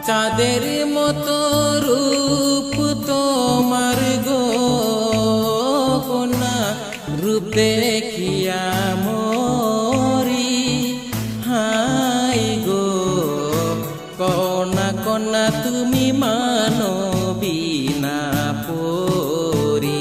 চাঁদের মতো রূপ তোমার গো কন্যা, রূপ দেখিয়া মরি হাই গো কন্যা কন্যা তুমি মানবী না পরি।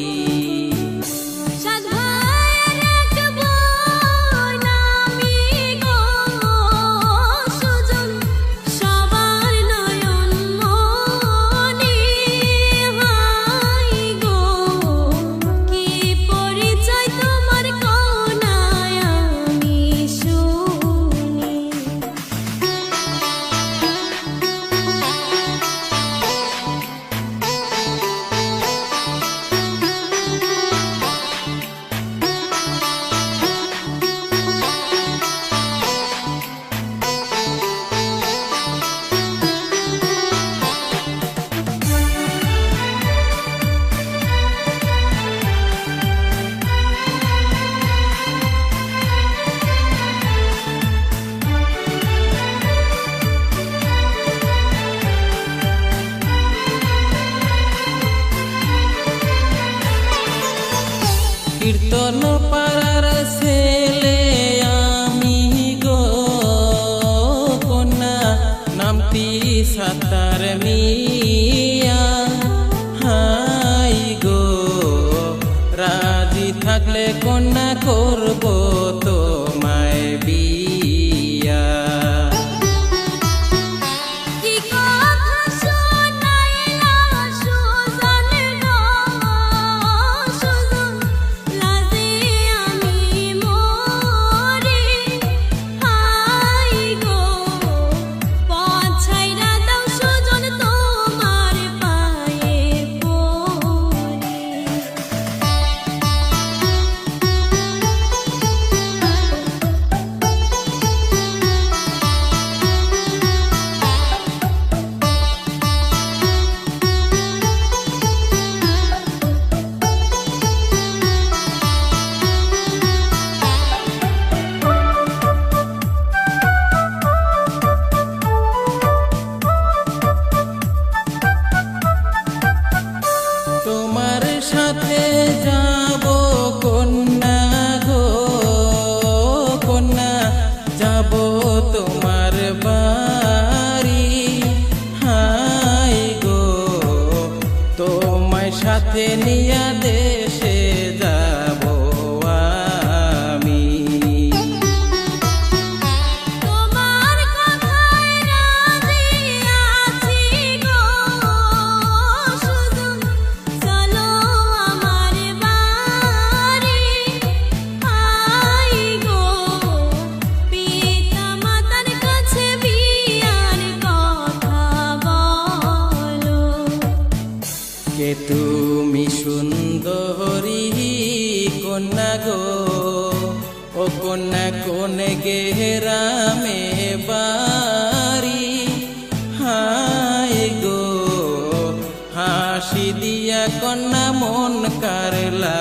কীর্তন পাড়ার ছেলে আমি গো কন্যা, নামটি সাতার মিয়া হাই গো রাজি থাকলে কন্যা করব তোমায় বিয়া। তোমার সাথে যাব কন্যা গো কন্যা, যাব তোমার বাড়ি হাই গো তোমার সাথে নিয়া দেশে যাব আমি। কে তুমি সুন্দরী কন্যা গো ও কন্যা কোন গেরামে বাড়ি হাই গো হাসি দিয়া কন্যা মন কারলা